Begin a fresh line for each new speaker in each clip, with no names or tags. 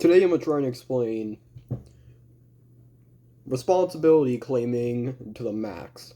Today I'm going to try and explain responsibility claiming to the max.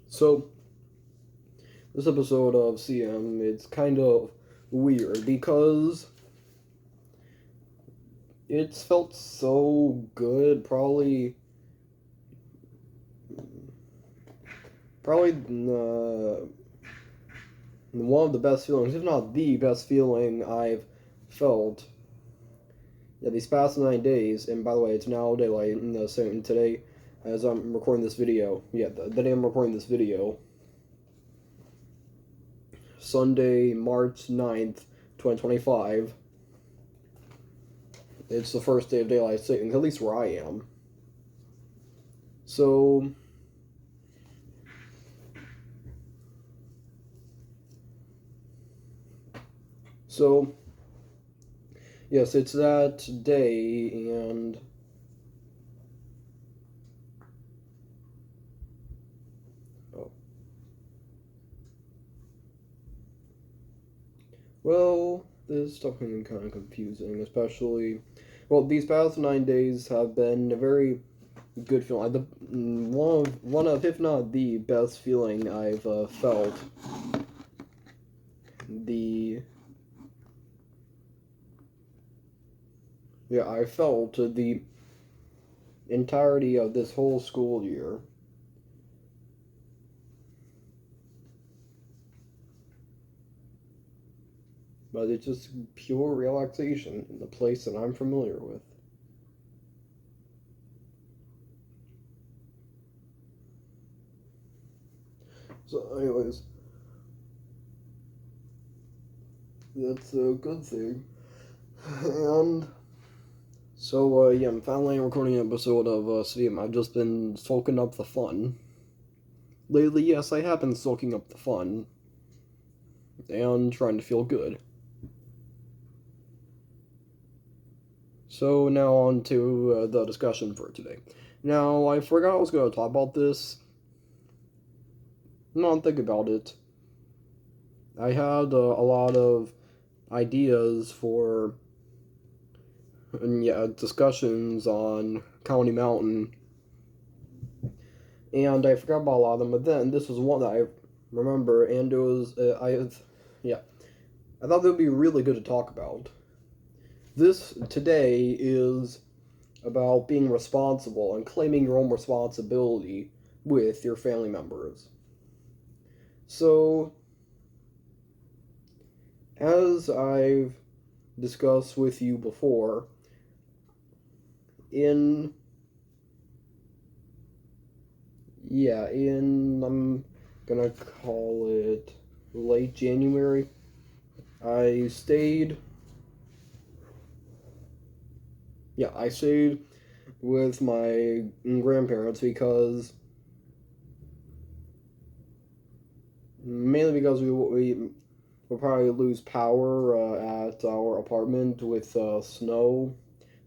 So, this episode of CM, it's kind of weird because it's felt so good, probably one of the best feelings, if not the best feeling I've felt these past 9 days. And by the way, it's now daylight, so today, as I'm recording this video, the day I'm recording this video, Sunday, March 9th, 2025. It's the first day of daylight savings, at least where I am. So, yes, it's that day, and well, this stuff can be kind of confusing, especially, these past 9 days have been a very good feeling. One of, if not the best feeling I've felt. I felt the entirety of this whole school year. But it's just pure relaxation in the place that I'm familiar with. So, anyways, that's a good thing. And so, I'm finally recording an episode of Steam. I've just been soaking up the fun. Lately, yes, I have been soaking up the fun. And trying to feel good. So, now on to the discussion for today. Now, I forgot I was going to talk about this. Now I'm thinking about it. I had a lot of ideas for discussions on County Mountain, and I forgot about a lot of them. But then this was one that I remember, and it was I thought that would be really good to talk about. This today is about being responsible and claiming your own responsibility with your family members. So, as I've discussed with you before, in I'm gonna call it late January, I stayed with my grandparents mainly because we will probably lose power at our apartment with a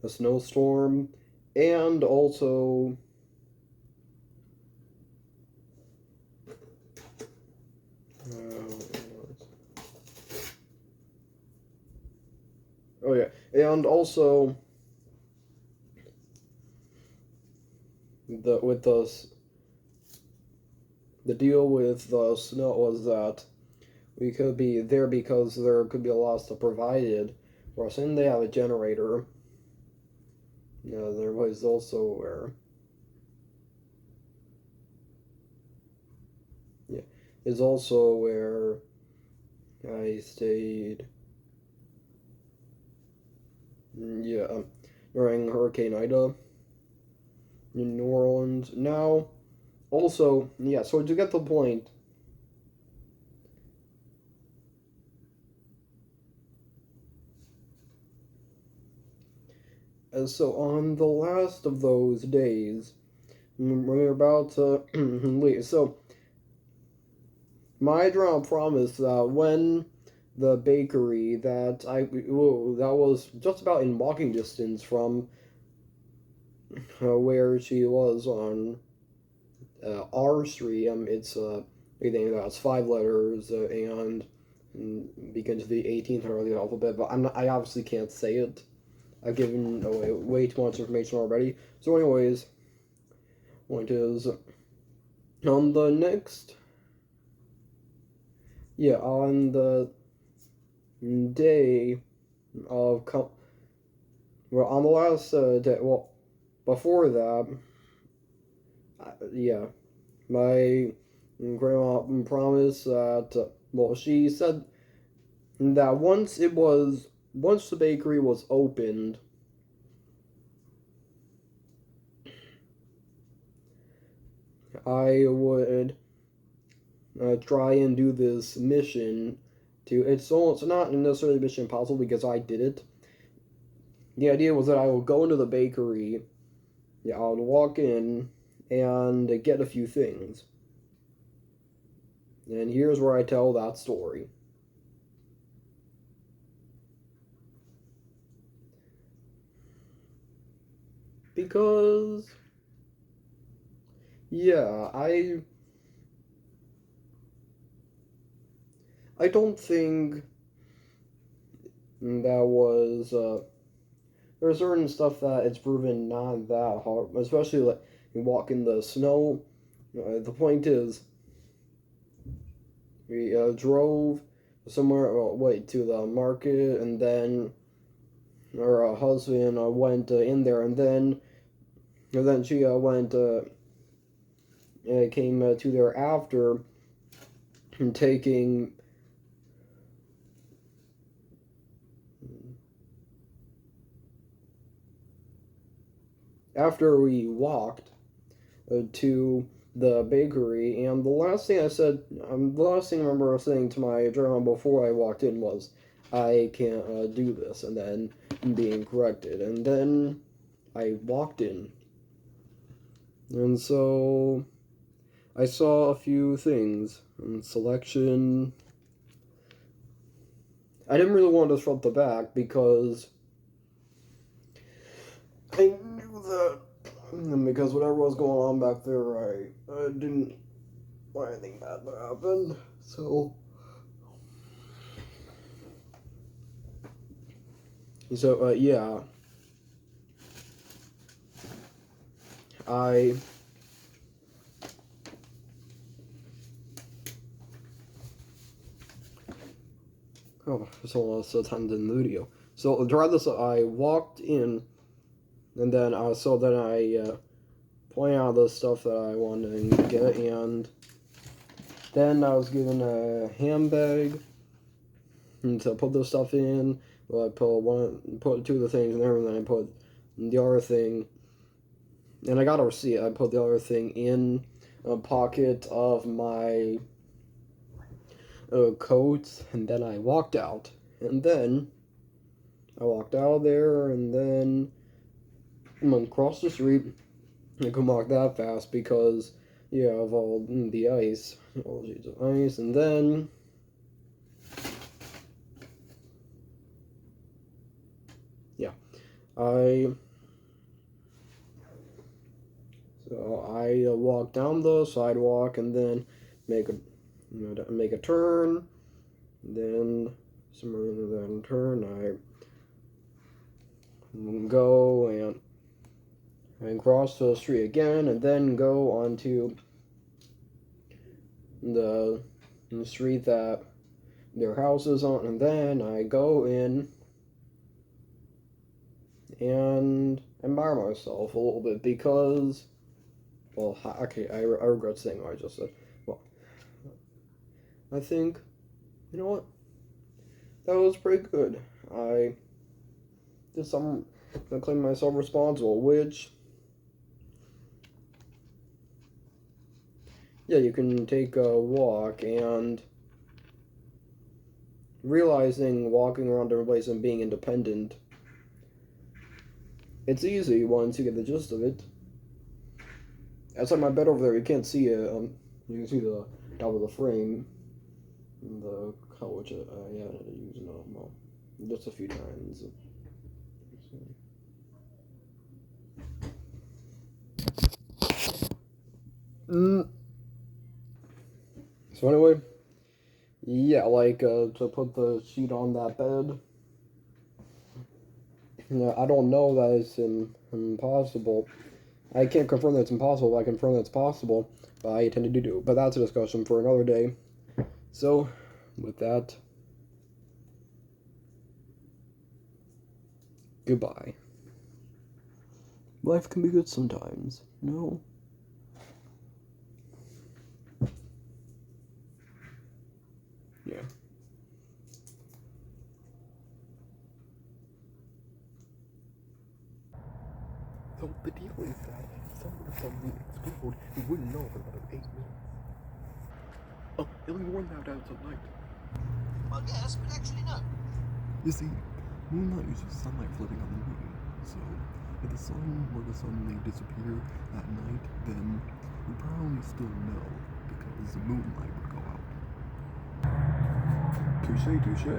snowstorm, and also and also the deal with the snow was that we could be there because there could be a lot of stuff provided for us, and they have a generator. There was also where is also where I stayed. During Hurricane Ida in New Orleans. Now, also, so to get the point, so on the last of those days, we're about to leave. So, my drama promised that when the bakery that that was just about in walking distance from where she was on R Street. It's I think that's 5 letters and begins with the 18th letter of the alphabet. But I obviously can't say it. I've given away way too much information already. So, anyways, point is on the next, on the day of on the last day, well, before that, my grandma promised that, she said that once the bakery was opened, I would try and do this mission it's not necessarily Mission Impossible because I did it. The idea was that I would go into the bakery, I would walk in and get a few things. And here's where I tell that story. Because, I don't think that was, there's certain stuff that it's proven not that hard, especially like you walk in the snow. The point is, we drove somewhere, to the market, and then her husband went in there, and then she went, came to there after, and taking. After we walked to the bakery, and the last thing I remember saying to my grandma before I walked in was, I can't do this, and then being corrected, and then I walked in, and so I saw a few things in selection. I didn't really want to disrupt the back because I knew that, because whatever was going on back there, I didn't want anything bad to happen. So, I so time in the video. So regardless, I walked in, and then I pointed out the stuff that I wanted to get, and then I was given a handbag and to put the stuff in. Well, I put two of the things in there, and then I put the other thing, and I got a receipt. I put the other thing in a pocket of my coat, and then I walked out. And then I walked out of there, and then I went across the street. I couldn't walk that fast because, of all the ice, all sheets of ice, and then I walked down the sidewalk and then make a turn, then somewhere in that turn I go and cross the street again, and then go onto the street that their house is on, and then I go in and admire myself a little bit because, I regret saying what I just said. Well, I think, you know what, that was pretty good. I claim myself responsible, which, you can take a walk, and realizing walking around different places and being independent, it's easy once you get the gist of it. Outside my bed over there, you can't see it. You can see the top of the frame. The color, which yeah, I use well, just a few times. So anyway, yeah, like to put the sheet on that bed. Yeah, I don't know that it's impossible. I can't confirm that it's impossible. I confirm that it's possible, but I intend to do. But that's a discussion for another day. So, with that, goodbye. Life can be good sometimes, no? Yeah. So the deal is that if someone would suddenly explode, we wouldn't know for another 8 minutes. Oh, it'll be more than that at night.
Well, yes, but actually no.
You see, moonlight is just sunlight floating on the moon. So, if the sun were to suddenly disappear at night, then we'd probably still know because the moonlight would go out. Touche, touche.